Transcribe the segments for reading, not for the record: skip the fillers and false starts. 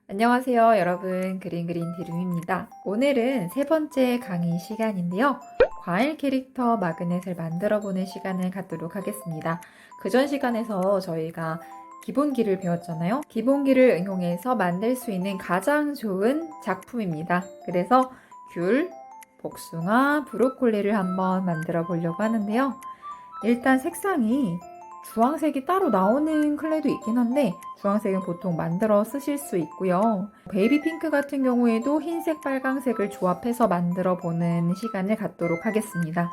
안녕하세요 여러분, 그린그린 디룸입니다. 오늘은 세 번째 강의 시간인데요. 과일 캐릭터 마그넷을 만들어 보는 시간을 갖도록 하겠습니다. 그전 시간에서 저희가 기본기를 배웠잖아요. 기본기를 응용해서 만들 수 있는 가장 좋은 작품입니다. 그래서 귤, 복숭아, 브로콜리를 한번 만들어 보려고 하는데요. 일단 색상이 주황색이 따로 나오는 클레이도 있긴 한데 주황색은 보통 만들어 쓰실 수 있고요. 베이비 핑크 같은 경우에도 흰색, 빨강색을 조합해서 만들어 보는 시간을 갖도록 하겠습니다.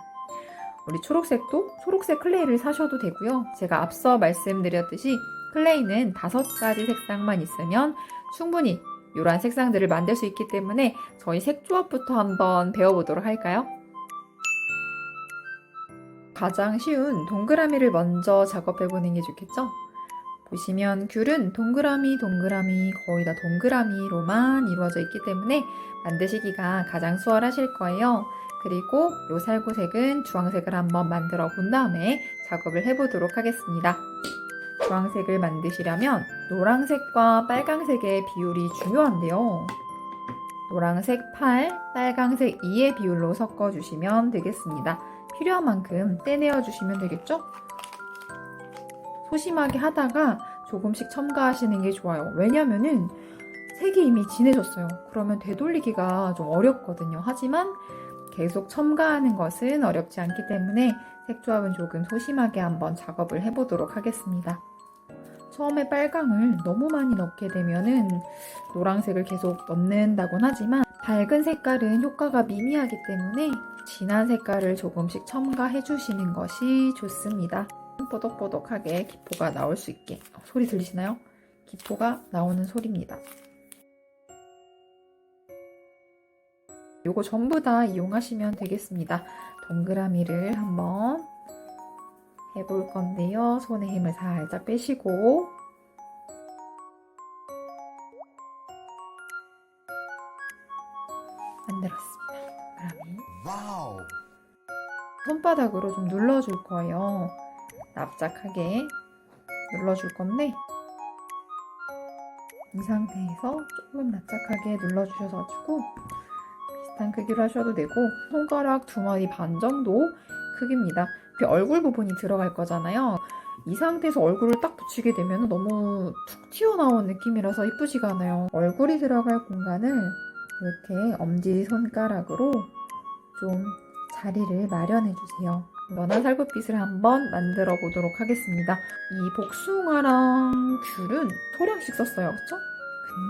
우리 초록색도 초록색 클레이를 사셔도 되고요. 제가 앞서 말씀드렸듯이 클레이는 5가지 색상만 있으면 충분히 이러한 색상들을 만들 수 있기 때문에 저희 색조합부터 한번 배워보도록 할까요? 가장 쉬운 동그라미를 먼저 작업해보는 게 좋겠죠? 보시면 귤은 동그라미 거의 다 동그라미로만 이루어져 있기 때문에 만드시기가 가장 수월하실 거예요. 그리고 이 살구색은 주황색을 한번 만들어 본 다음에 작업을 해보도록 하겠습니다. 주황색을 만드시려면 노란색과 빨강색의 비율이 중요한데요. 노란색 8, 빨강색 2의 비율로 섞어주시면 되겠습니다. 필요한 만큼 떼내어 주시면 되겠죠? 소심하게 하다가 조금씩 첨가하시는 게 좋아요. 왜냐면은 색이 이미 진해졌어요. 그러면 되돌리기가 좀 어렵거든요. 하지만 계속 첨가하는 것은 어렵지 않기 때문에 색조합은 조금 소심하게 한번 작업을 해보도록 하겠습니다. 처음에 빨강을 너무 많이 넣게 되면은 노란색을 계속 넣는다곤 하지만 밝은 색깔은 효과가 미미하기 때문에 진한 색깔을 조금씩 첨가해 주시는 것이 좋습니다. 뽀독뽀독하게 기포가 나올 수 있게. 소리 들리시나요? 기포가 나오는 소리입니다. 요거 전부 다 이용하시면 되겠습니다. 동그라미를 한번 해볼 건데요. 손에 힘을 살짝 빼시고 만들었습니다. 동그라미. 와우. 손바닥으로 좀 눌러줄 거예요. 납작하게 눌러줄 건데 이 상태에서 조금 납작하게 눌러주셔가지고 비슷한 크기로 하셔도 되고 손가락 2마디 반 정도 크기입니다. 얼굴 부분이 들어갈 거잖아요. 이 상태에서 얼굴을 딱 붙이게 되면 너무 툭 튀어나온 느낌이라서 이쁘지가 않아요. 얼굴이 들어갈 공간을 이렇게 엄지손가락으로 좀 자리를 마련해 주세요. 연한 살구빛을 한번 만들어 보도록 하겠습니다. 이 복숭아랑 귤은 소량씩 썼어요. 그쵸?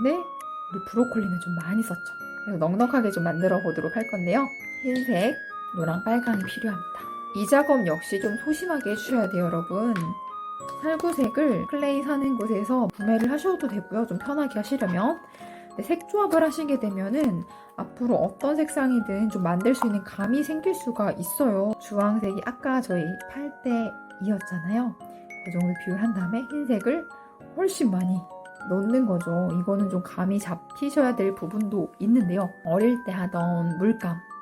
근데 우리 브로콜리는 좀 많이 썼죠. 그래서 넉넉하게 좀 만들어 보도록 할 건데요. 흰색, 노랑, 빨강이 필요합니다. 이 작업 역시 좀 소심하게 해주셔야 돼요, 여러분. 살구색을 클레이 사는 곳에서 구매를 하셔도 되고요. 좀 편하게 하시려면. 색 조합을 하시게 되면은 앞으로 어떤 색상이든 좀 만들 수 있는 감이 생길 수가 있어요. 주황색이 아까 저희 8대2였잖아요. 그 정도 비율한 다음에 흰색을 훨씬 많이 넣는 거죠. 이거는 좀 감이 잡히셔야 될 부분도 있는데요. 어릴 때 하던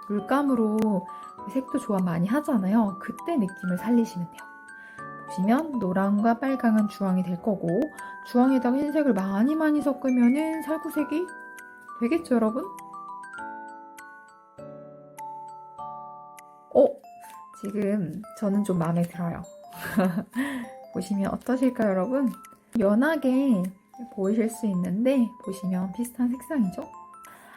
물감으로 색도 조합 많이 하잖아요. 그때 느낌을 살리시면 돼요. 보시면 노랑과 빨강은 주황이 될 거고 주황에다가 흰색을 많이 섞으면은 살구색이 되겠죠, 여러분? 지금 저는 좀 마음에 들어요. 보시면 어떠실까요, 여러분? 연하게 보이실 수 있는데 보시면 비슷한 색상이죠?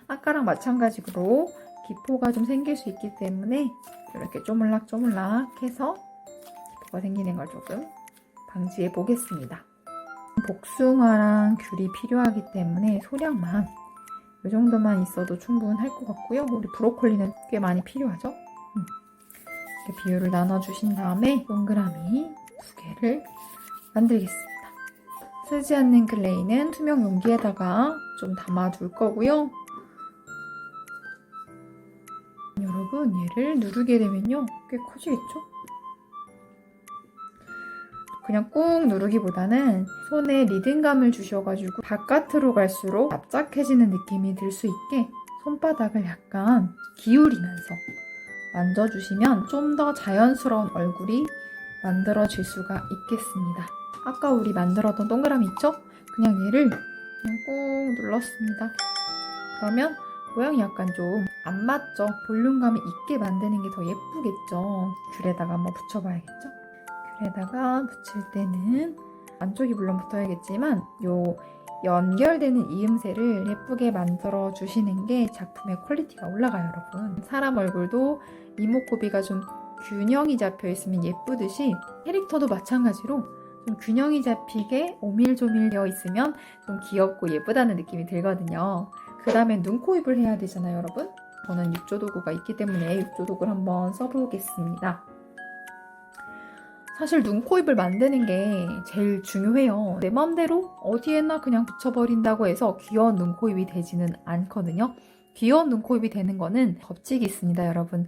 아까랑 마찬가지로 기포가 좀 생길 수 있기 때문에 이렇게 쪼물락쪼물락 해서 기포가 생기는 걸 조금 방지해 보겠습니다. 복숭아랑 귤이 필요하기 때문에 소량만 이 정도만 있어도 충분할 것 같고요. 우리 브로콜리는 꽤 많이 필요하죠? 이렇게 비율을 나눠주신 다음에 동그라미 2개를 만들겠습니다. 쓰지 않는 클레이는 투명 용기에다가 좀 담아둘 거고요. 여러분, 얘를 누르게 되면요, 꽤 커지겠죠? 그냥 꾹 누르기보다는 손에 리듬감을 주셔가지고 바깥으로 갈수록 납작해지는 느낌이 들 수 있게 손바닥을 약간 기울이면서 만져주시면 좀 더 자연스러운 얼굴이 만들어질 수가 있겠습니다. 아까 우리 만들었던 동그라미 있죠? 그냥 얘를 그냥 꾹 눌렀습니다. 그러면 모양이 약간 좀 안 맞죠? 볼륨감이 있게 만드는 게 더 예쁘겠죠? 귤에다가 한번 붙여봐야겠죠? 귤에다가 붙일 때는 안쪽이 물론 붙어야겠지만 요 연결되는 이음새를 예쁘게 만들어 주시는 게 작품의 퀄리티가 올라가요, 여러분. 사람 얼굴도 이목구비가 좀 균형이 잡혀 있으면 예쁘듯이 캐릭터도 마찬가지로 좀 균형이 잡히게 오밀조밀 되어 있으면 좀 귀엽고 예쁘다는 느낌이 들거든요. 그 다음에 눈, 코, 입을 해야 되잖아요, 여러분. 저는 육조도구가 있기 때문에 육조도구를 한번 써보겠습니다. 사실 눈, 코, 입을 만드는 게 제일 중요해요. 내 맘대로 어디에나 그냥 붙여버린다고 해서 귀여운 눈, 코, 입이 되지는 않거든요. 귀여운 눈, 코, 입이 되는 거는 법칙이 있습니다, 여러분.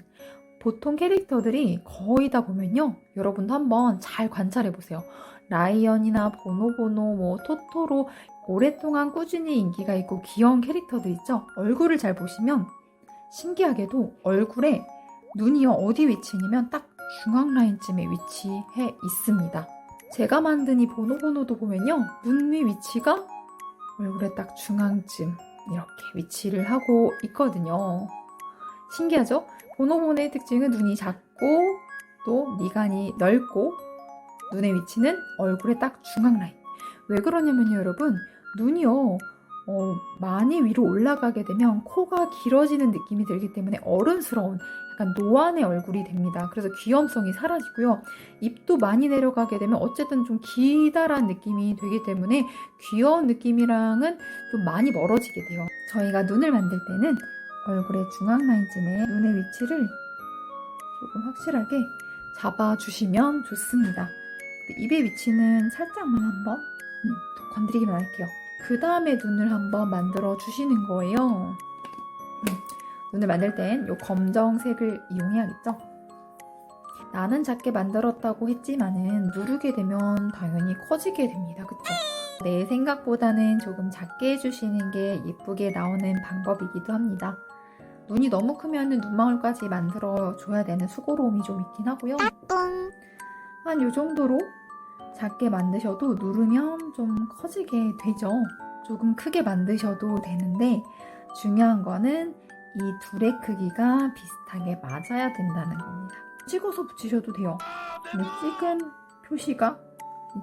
보통 캐릭터들이 거의 다 보면요. 여러분도 한번 잘 관찰해보세요. 라이언이나 보노보노, 토토로 오랫동안 꾸준히 인기가 있고 귀여운 캐릭터들 있죠? 얼굴을 잘 보시면 신기하게도 얼굴에 눈이요. 어디 위치냐면 딱 중앙 라인쯤에 위치해 있습니다. 제가 만든 이 보노보노도 보면요. 눈 위 위치가 얼굴에 딱 중앙쯤 이렇게 위치를 하고 있거든요. 신기하죠? 보노보노의 특징은 눈이 작고 또 미간이 넓고 눈의 위치는 얼굴에 딱 중앙 라인. 왜 그러냐면요, 여러분. 눈이요. 많이 위로 올라가게 되면 코가 길어지는 느낌이 들기 때문에 어른스러운 약간 노안의 얼굴이 됩니다. 그래서 귀염성이 사라지고요. 입도 많이 내려가게 되면 어쨌든 좀 기다란 느낌이 되기 때문에 귀여운 느낌이랑은 좀 많이 멀어지게 돼요. 저희가 눈을 만들 때는 얼굴의 중앙 라인쯤에 눈의 위치를 조금 확실하게 잡아주시면 좋습니다. 입의 위치는 살짝만 한번 건드리기만 할게요. 그 다음에 눈을 한번 만들어 주시는 거예요. 눈을 만들 땐 이 검정색을 이용해야겠죠? 나는 작게 만들었다고 했지만은 누르게 되면 당연히 커지게 됩니다. 그쵸? 내 생각보다는 조금 작게 해주시는 게 예쁘게 나오는 방법이기도 합니다. 눈이 너무 크면 눈망울까지 만들어 줘야 되는 수고로움이 좀 있긴 하고요. 한 이 정도로 작게 만드셔도 누르면 좀 커지게 되죠. 조금 크게 만드셔도 되는데 중요한 거는 이 둘의 크기가 비슷하게 맞아야 된다는 겁니다. 찍어서 붙이셔도 돼요. 근데 찍은 표시가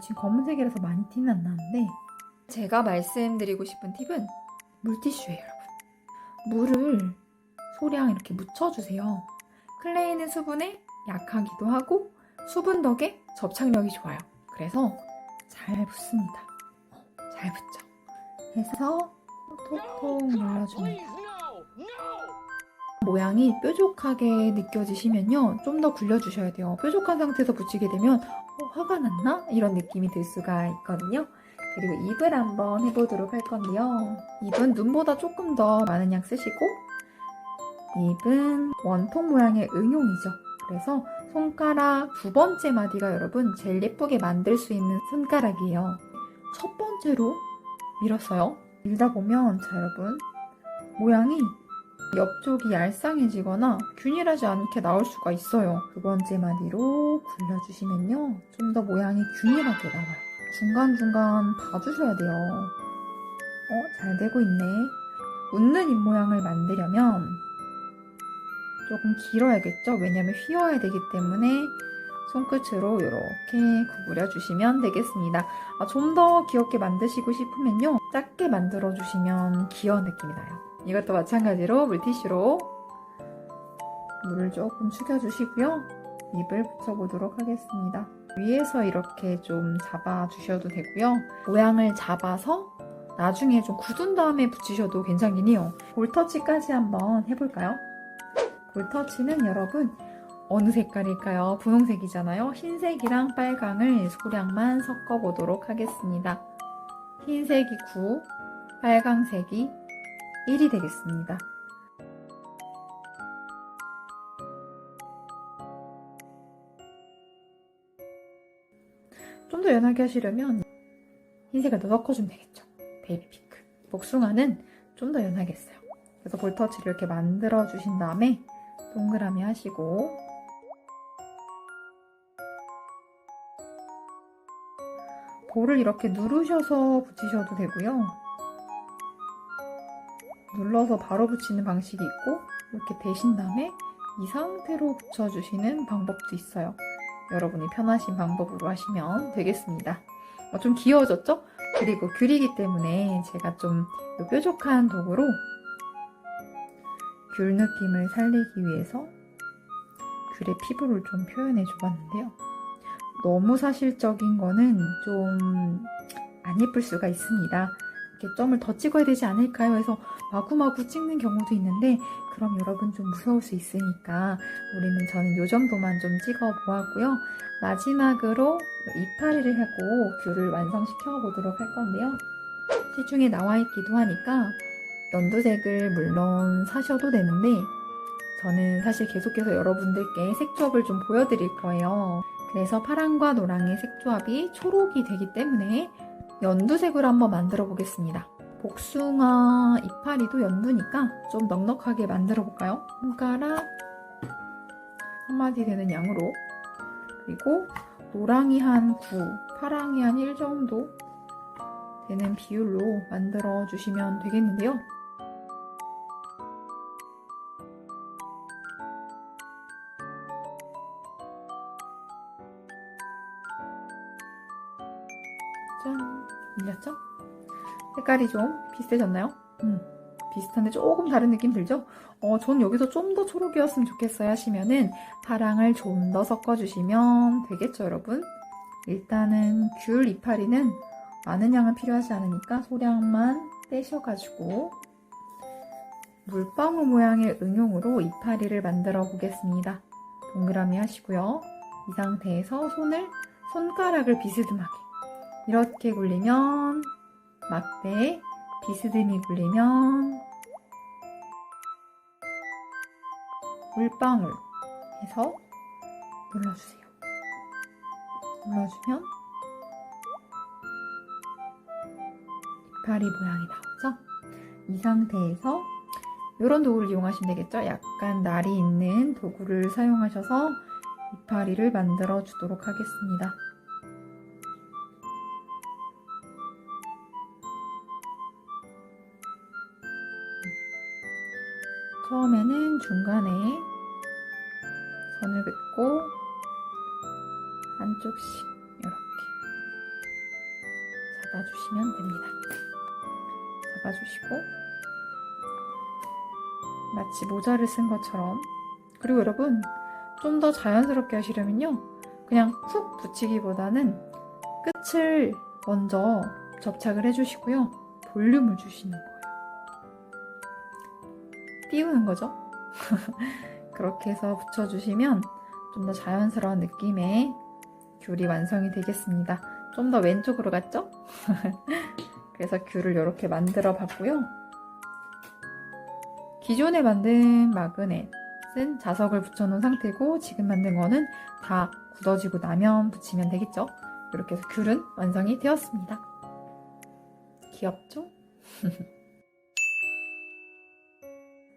지금 검은색이라서 많이 티는 안 나는데 제가 말씀드리고 싶은 팁은 물티슈예요, 여러분. 물을 소량 이렇게 묻혀주세요. 클레이는 수분에 약하기도 하고 수분 덕에 접착력이 좋아요. 그래서 잘 붙습니다. 잘 붙죠. 해서 톡톡 눌러줍니다. 모양이 뾰족하게 느껴지시면요. 좀 더 굴려주셔야 돼요. 뾰족한 상태에서 붙이게 되면 화가 났나? 이런 느낌이 들 수가 있거든요. 그리고 입을 한번 해보도록 할 건데요. 입은 눈보다 조금 더 많은 양 쓰시고 입은 원통 모양의 응용이죠. 그래서 손가락 두 번째 마디가 여러분 제일 예쁘게 만들 수 있는 손가락이에요. 첫 번째로 밀었어요. 밀다 보면 자 여러분 모양이 옆쪽이 얄쌍해지거나 균일하지 않게 나올 수가 있어요. 두 번째 마디로 굴려주시면요. 좀 더 모양이 균일하게 나와요. 중간중간 봐주셔야 돼요. 잘 되고 있네. 웃는 입 모양을 만들려면 조금 길어야겠죠? 왜냐면 휘어야 되기 때문에 손끝으로 이렇게 구부려 주시면 되겠습니다. 좀 더 귀엽게 만드시고 싶으면요. 작게 만들어 주시면 귀여운 느낌이 나요. 이것도 마찬가지로 물티슈로 물을 조금 축여주시고요. 입을 붙여보도록 하겠습니다. 위에서 이렇게 좀 잡아주셔도 되고요. 모양을 잡아서 나중에 좀 굳은 다음에 붙이셔도 괜찮긴 해요. 볼터치까지 한번 해볼까요? 볼터치는 여러분 어느 색깔일까요? 분홍색이잖아요. 흰색이랑 빨강을 소량만 섞어보도록 하겠습니다. 흰색이 9, 빨강색이 1이 되겠습니다. 좀 더 연하게 하시려면 흰색을 더 섞어주면 되겠죠. 베이비핑크. 복숭아는 좀 더 연하게 했어요. 그래서 볼터치를 이렇게 만들어 주신 다음에 동그라미 하시고 볼을 이렇게 누르셔서 붙이셔도 되고요. 눌러서 바로 붙이는 방식이 있고 이렇게 대신 다음에 이 상태로 붙여주시는 방법도 있어요. 여러분이 편하신 방법으로 하시면 되겠습니다. 좀 귀여워졌죠? 그리고 귤이기 때문에 제가 좀 뾰족한 도구로 귤 느낌을 살리기 위해서 귤의 피부를 좀 표현해 줘봤는데요. 너무 사실적인 거는 좀 안 예쁠 수가 있습니다. 이렇게 점을 더 찍어야 되지 않을까요? 해서 마구마구 찍는 경우도 있는데 그럼 여러분 좀 무서울 수 있으니까 저는 이 정도만 좀 찍어 보았고요. 마지막으로 이파리를 하고 귤을 완성시켜 보도록 할 건데요. 시중에 나와 있기도 하니까 연두색을 물론 사셔도 되는데 저는 사실 계속해서 여러분들께 색조합을 좀 보여드릴 거예요. 그래서 파랑과 노랑의 색조합이 초록이 되기 때문에 연두색으로 한번 만들어 보겠습니다. 복숭아 이파리도 연두니까 좀 넉넉하게 만들어 볼까요? 손가락 한마디 되는 양으로, 그리고 노랑이 한 9, 파랑이 한 1 정도 되는 비율로 만들어 주시면 되겠는데요. 짠! 밀렸죠? 색깔이 좀 비슷해졌나요? 비슷한데 조금 다른 느낌 들죠? 전 여기서 좀 더 초록이었으면 좋겠어요 하시면은 파랑을 좀 더 섞어주시면 되겠죠, 여러분? 일단은 귤 이파리는 많은 양은 필요하지 않으니까 소량만 떼셔가지고 물방울 모양의 응용으로 이파리를 만들어 보겠습니다. 동그라미 하시고요. 이 상태에서 손가락을 비스듬하게 이렇게 굴리면 막대, 비스듬히 굴리면 물방울 해서 눌러주세요. 눌러주면 이파리 모양이 나오죠? 이 상태에서 이런 도구를 이용하시면 되겠죠? 약간 날이 있는 도구를 사용하셔서 이파리를 만들어 주도록 하겠습니다. 처음에는 중간에 선을 긋고 한쪽씩 이렇게 잡아주시면 됩니다. 잡아주시고 마치 모자를 쓴 것처럼, 그리고 여러분 좀 더 자연스럽게 하시려면요 그냥 훅 붙이기보다는 끝을 먼저 접착을 해주시고요 볼륨을 주시는 거예요. 띄우는 거죠. 그렇게 해서 붙여주시면 좀 더 자연스러운 느낌의 귤이 완성이 되겠습니다. 좀 더 왼쪽으로 갔죠? 그래서 귤을 이렇게 만들어 봤고요. 기존에 만든 마그넷은 자석을 붙여놓은 상태고 지금 만든 거는 다 굳어지고 나면 붙이면 되겠죠? 이렇게 해서 귤은 완성이 되었습니다. 귀엽죠?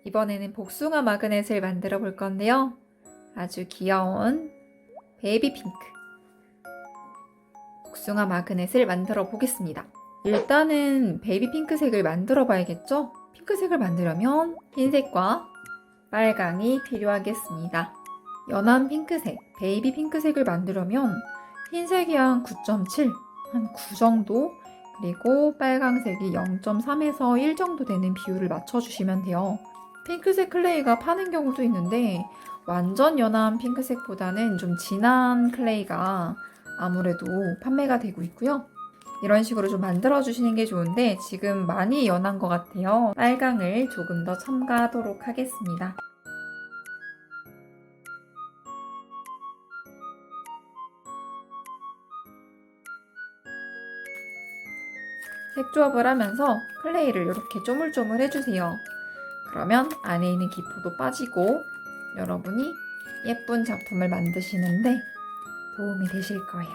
이번에는 복숭아 마그넷을 만들어 볼 건데요. 아주 귀여운 베이비 핑크 복숭아 마그넷을 만들어 보겠습니다. 일단은 베이비 핑크색을 만들어 봐야겠죠? 핑크색을 만들려면 흰색과 빨강이 필요하겠습니다. 연한 핑크색, 베이비 핑크색을 만들려면 흰색이 한 9.7, 한 9 정도, 그리고 빨강색이 0.3에서 1 정도 되는 비율을 맞춰주시면 돼요. 핑크색 클레이가 파는 경우도 있는데 완전 연한 핑크색보다는 좀 진한 클레이가 아무래도 판매가 되고 있고요. 이런 식으로 좀 만들어주시는 게 좋은데 지금 많이 연한 것 같아요. 빨강을 조금 더 첨가하도록 하겠습니다. 색조합을 하면서 클레이를 이렇게 쪼물쪼물 해주세요. 그러면 안에 있는 기포도 빠지고 여러분이 예쁜 작품을 만드시는데 도움이 되실 거예요.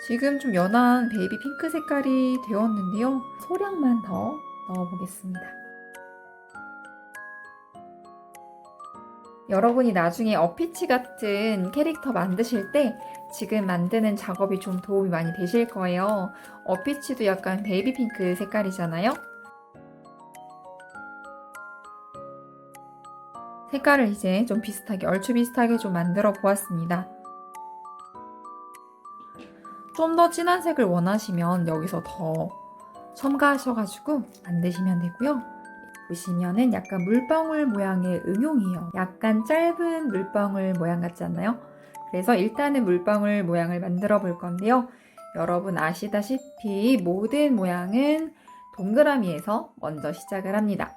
지금 좀 연한 베이비 핑크 색깔이 되었는데요. 소량만 더 넣어보겠습니다. 여러분이 나중에 어피치 같은 캐릭터 만드실 때 지금 만드는 작업이 좀 도움이 많이 되실 거예요. 어피치도 약간 베이비 핑크 색깔이잖아요. 색깔을 이제 좀 비슷하게, 얼추 비슷하게 좀 만들어 보았습니다. 좀 더 진한 색을 원하시면 여기서 더 첨가하셔가지고 만드시면 되고요. 보시면은 약간 물방울 모양의 응용이에요. 약간 짧은 물방울 모양 같지 않나요? 그래서 일단은 물방울 모양을 만들어 볼 건데요. 여러분 아시다시피 모든 모양은 동그라미에서 먼저 시작을 합니다.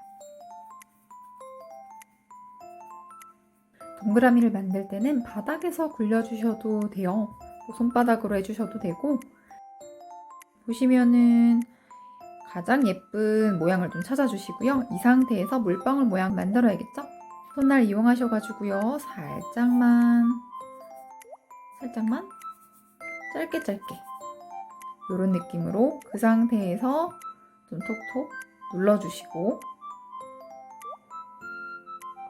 동그라미를 만들 때는 바닥에서 굴려주셔도 돼요. 손바닥으로 해주셔도 되고, 보시면은 가장 예쁜 모양을 좀 찾아주시고요. 이 상태에서 물방울 모양 만들어야겠죠? 손날 이용하셔가지고요. 살짝만 짧게 이런 느낌으로 그 상태에서 좀 톡톡 눌러주시고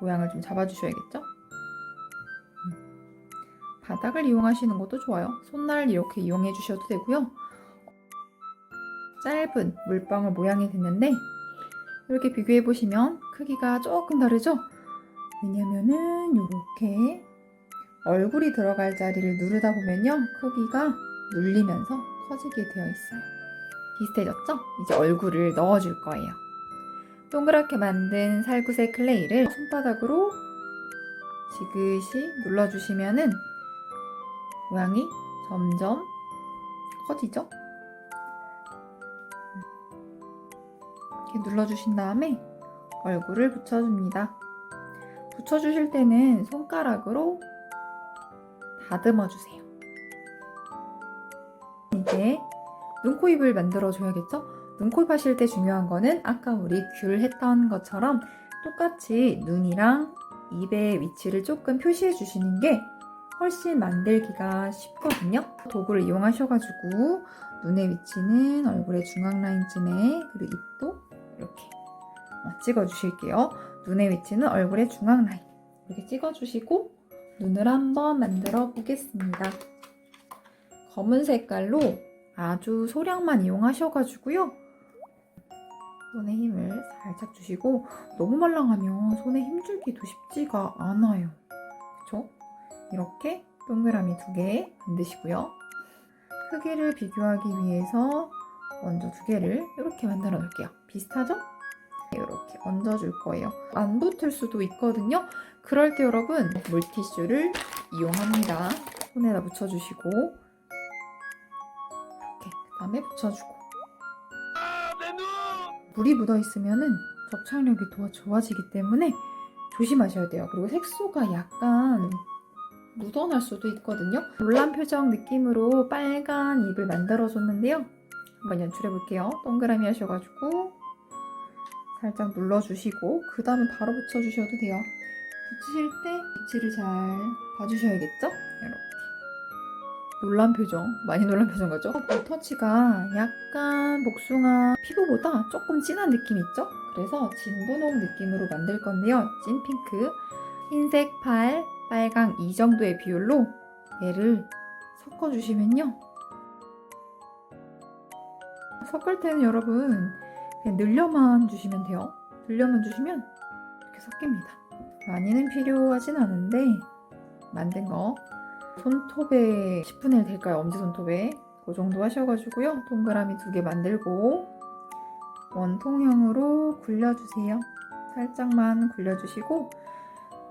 모양을 좀 잡아주셔야겠죠? 바닥을 이용하시는 것도 좋아요. 손날 이렇게 이용해 주셔도 되고요. 짧은 물방울 모양이 됐는데 이렇게 비교해 보시면 크기가 조금 다르죠? 왜냐면은 이렇게 얼굴이 들어갈 자리를 누르다 보면요, 크기가 눌리면서 커지게 되어 있어요. 비슷해졌죠? 이제 얼굴을 넣어줄 거예요. 동그랗게 만든 살구색 클레이를 손바닥으로 지그시 눌러주시면은 모양이 점점 커지죠? 이렇게 눌러주신 다음에 얼굴을 붙여줍니다. 붙여주실 때는 손가락으로 다듬어 주세요. 이제 눈코입을 만들어 줘야겠죠? 눈코입 하실 때 중요한 거는 아까 우리 귤 했던 것처럼 똑같이 눈이랑 입의 위치를 조금 표시해 주시는 게 훨씬 만들기가 쉽거든요. 도구를 이용하셔가지고 눈의 위치는 얼굴의 중앙 라인쯤에, 그리고 입도 이렇게 찍어주실게요. 눈의 위치는 얼굴의 중앙 라인 이렇게 찍어주시고 눈을 한번 만들어 보겠습니다. 검은 색깔로 아주 소량만 이용하셔가지고요. 손에 힘을 살짝 주시고, 너무 말랑하면 손에 힘주기도 쉽지가 않아요. 그쵸? 이렇게 동그라미 2개 만드시고요. 크기를 비교하기 위해서 먼저 2개를 이렇게 만들어 놓을게요. 비슷하죠? 이렇게 얹어줄 거예요. 안 붙을 수도 있거든요. 그럴 때 여러분 물티슈를 이용합니다. 손에다 묻혀주시고 이렇게 그 다음에 붙여주고, 물이 묻어있으면 접착력이 더 좋아지기 때문에 조심하셔야 돼요. 그리고 색소가 약간 묻어날 수도 있거든요. 놀란 표정 느낌으로 빨간 입을 만들어줬는데요. 한번 연출해 볼게요. 동그라미 하셔가지고 살짝 눌러주시고 그 다음에 바로 붙여주셔도 돼요. 붙이실 때 위치를 잘 봐주셔야겠죠? 이렇게 놀란 표정, 많이 놀란 표정 같죠? 볼터치가 약간 복숭아 피부보다 조금 진한 느낌 있죠? 그래서 진분홍 느낌으로 만들 건데요. 찐핑크, 흰색 팔, 빨강 이 정도의 비율로 얘를 섞어주시면요. 섞을 때는 여러분 그냥 늘려만 주시면 돼요. 늘려만 주시면 이렇게 섞입니다. 많이는 필요하진 않은데 만든 거 손톱에 10분의 1 될까요? 엄지손톱에 그 정도 하셔가지고요. 동그라미 2개 만들고 원통형으로 굴려주세요. 살짝만 굴려주시고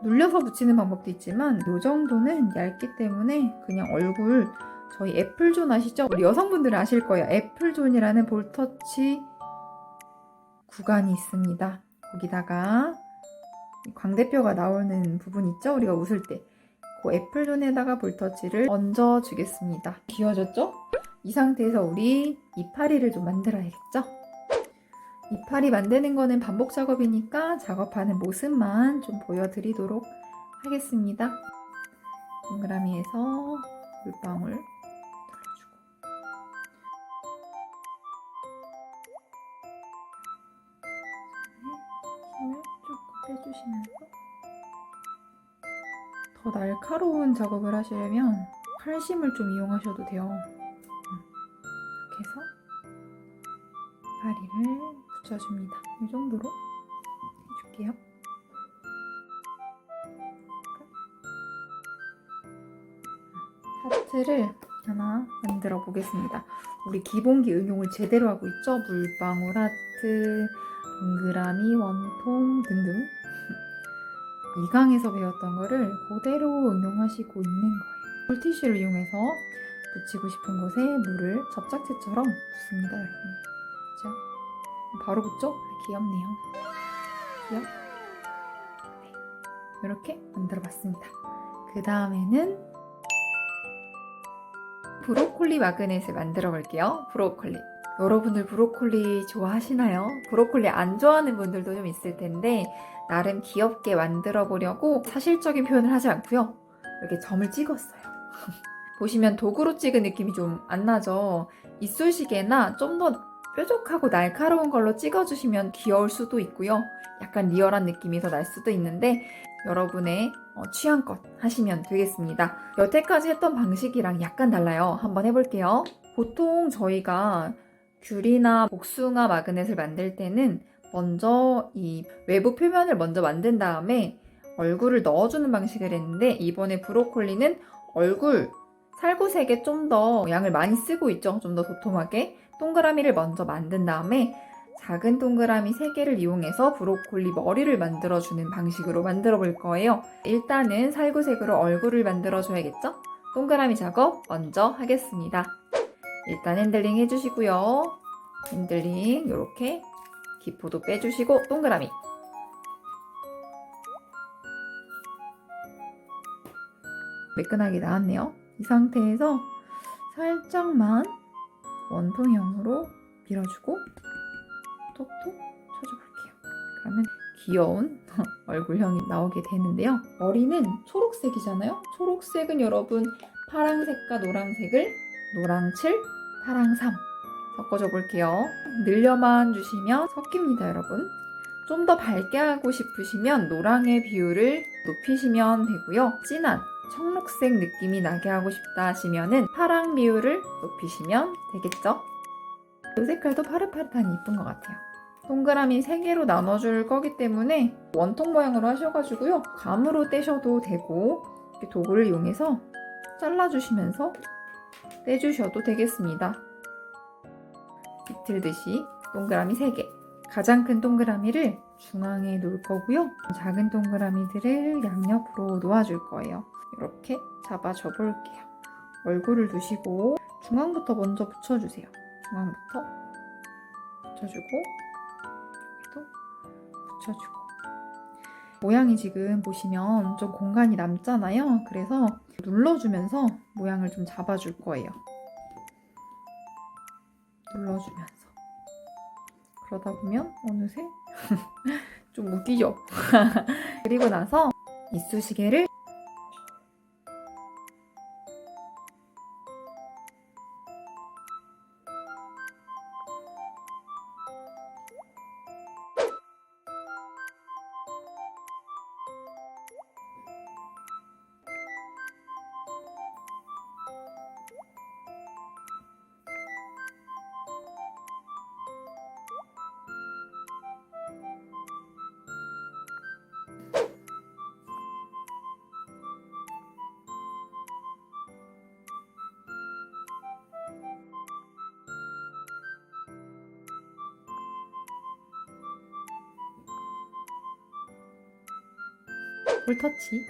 눌려서 붙이는 방법도 있지만 이 정도는 얇기 때문에 그냥 얼굴, 저희 애플존 아시죠? 우리 여성분들은 아실 거예요. 애플존이라는 볼터치 구간이 있습니다. 거기다가 광대뼈가 나오는 부분 있죠? 우리가 웃을 때 그 애플존에다가 볼터치를 얹어 주겠습니다. 귀여워졌죠? 이 상태에서 우리 이파리를 좀 만들어야겠죠? 이파리 만드는 거는 반복 작업이니까 작업하는 모습만 좀 보여드리도록 하겠습니다. 동그라미에서 물방울 눌러주고 힘을 쭉 빼주시면서 더 날카로운 작업을 하시려면 칼심을 좀 이용하셔도 돼요. 이렇게 해서 이파리를 붙여줍니다. 이 정도로 해줄게요. 하트를 하나 만들어 보겠습니다. 우리 기본기 응용을 제대로 하고 있죠? 물방울 하트, 동그라미, 원통 등등 2강에서 배웠던 거를 그대로 응용하시고 있는 거예요. 물티슈를 이용해서 붙이고 싶은 곳에 물을 접착제처럼 붓습니다, 여러분. 그죠? 바로 붙죠? 귀엽네요. 귀엽? 네. 이렇게 만들어봤습니다. 그 다음에는 브로콜리 마그넷을 만들어 볼게요. 브로콜리. 여러분들 브로콜리 좋아하시나요? 브로콜리 안 좋아하는 분들도 좀 있을 텐데 나름 귀엽게 만들어 보려고 사실적인 표현을 하지 않고요. 이렇게 점을 찍었어요. 보시면 도구로 찍은 느낌이 좀 안 나죠? 이쑤시개나 좀 더 뾰족하고 날카로운 걸로 찍어주시면 귀여울 수도 있고요. 약간 리얼한 느낌이 더 날 수도 있는데 여러분의 취향껏 하시면 되겠습니다. 여태까지 했던 방식이랑 약간 달라요. 한번 해볼게요. 보통 저희가 귤이나 복숭아 마그넷을 만들 때는 먼저 이 외부 표면을 먼저 만든 다음에 얼굴을 넣어주는 방식을 했는데 이번에 브로콜리는 얼굴 살구색에 좀 더 양을 많이 쓰고 있죠. 좀 더 도톰하게 동그라미를 먼저 만든 다음에 작은 동그라미 3개를 이용해서 브로콜리 머리를 만들어주는 방식으로 만들어 볼 거예요. 일단은 살구색으로 얼굴을 만들어 줘야겠죠? 동그라미 작업 먼저 하겠습니다. 일단 핸들링 해주시고요. 핸들링 이렇게 기포도 빼주시고 동그라미 매끈하게 나왔네요. 이 상태에서 살짝만 원통형으로 밀어주고 톡톡 쳐줘볼게요. 그러면 귀여운 얼굴형이 나오게 되는데요. 머리는 초록색이잖아요. 초록색은 여러분 파랑색과 노란색을 노랑7, 파랑3 섞어줘 볼게요. 늘려만 주시면 섞입니다, 여러분. 좀 더 밝게 하고 싶으시면 노랑의 비율을 높이시면 되고요. 진한 청록색 느낌이 나게 하고 싶다 하시면은 파랑 비율을 높이시면 되겠죠? 이 색깔도 파릇파릇하니 이쁜 것 같아요. 동그라미 3개로 나눠줄 거기 때문에 원통 모양으로 하셔가지고요. 감으로 떼셔도 되고 이렇게 도구를 이용해서 잘라주시면서 떼주셔도 되겠습니다. 비틀듯이 동그라미 3개. 가장 큰 동그라미를 중앙에 놓을 거고요. 작은 동그라미들을 양옆으로 놓아줄 거예요. 이렇게 잡아줘 볼게요. 얼굴을 두시고 중앙부터 먼저 붙여주세요. 중앙부터 붙여주고 여기도 붙여주고 모양이 지금 보시면 좀 공간이 남잖아요. 그래서 눌러주면서 모양을 좀 잡아줄 거예요. 눌러주면서 그러다 보면 어느새 좀 웃기죠? 그리고 나서 이쑤시개를 볼터치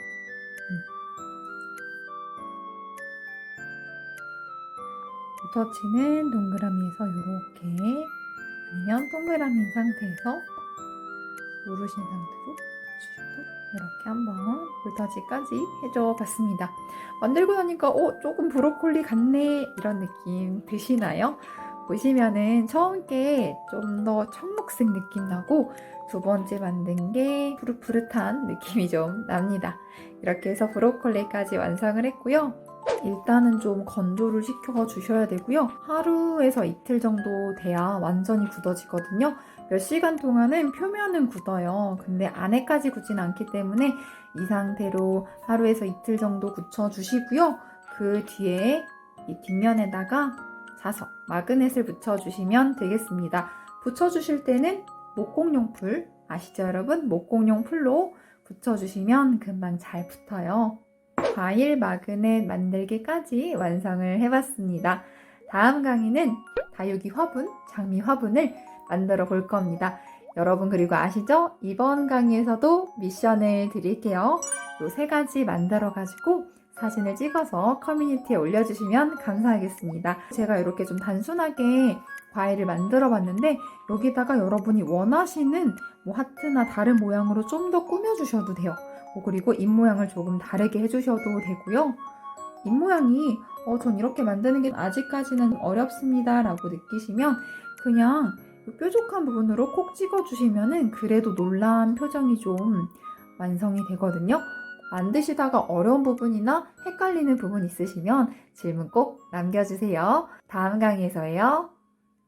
볼터치는 동그라미에서 이렇게 아니면 동그라미인 상태에서 누르신 상태로 붙여줘도 이렇게 한번 볼터치까지 해줘 봤습니다. 만들고 나니까 조금 브로콜리 같네 이런 느낌 드시나요? 보시면은 처음 게 좀 더 청록색 느낌 나고 두 번째 만든 게 푸릇푸릇한 느낌이 좀 납니다. 이렇게 해서 브로콜리까지 완성을 했고요. 일단은 좀 건조를 시켜 주셔야 되고요. 하루에서 이틀 정도 돼야 완전히 굳어지거든요. 몇 시간 동안은 표면은 굳어요. 근데 안에까지 굳진 않기 때문에 이 상태로 하루에서 이틀 정도 굳혀 주시고요. 그 뒤에 이 뒷면에다가 사서 마그넷을 붙여주시면 되겠습니다. 붙여주실 때는 목공용 풀 아시죠 여러분? 목공용 풀로 붙여주시면 금방 잘 붙어요. 과일 마그넷 만들기까지 완성을 해봤습니다. 다음 강의는 다육이 화분, 장미 화분을 만들어 볼 겁니다. 여러분 그리고 아시죠? 이번 강의에서도 미션을 드릴게요. 요 3가지 만들어 가지고 사진을 찍어서 커뮤니티에 올려주시면 감사하겠습니다. 제가 이렇게 좀 단순하게 과일을 만들어 봤는데 여기다가 여러분이 원하시는 뭐 하트나 다른 모양으로 좀 더 꾸며주셔도 돼요. 그리고 입 모양을 조금 다르게 해주셔도 되고요. 입 모양이 전 이렇게 만드는 게 아직까지는 어렵습니다 라고 느끼시면 그냥 뾰족한 부분으로 콕 찍어주시면은 그래도 놀란 표정이 좀 완성이 되거든요. 만드시다가 어려운 부분이나 헷갈리는 부분 있으시면 질문 꼭 남겨주세요. 다음 강의에서 해요.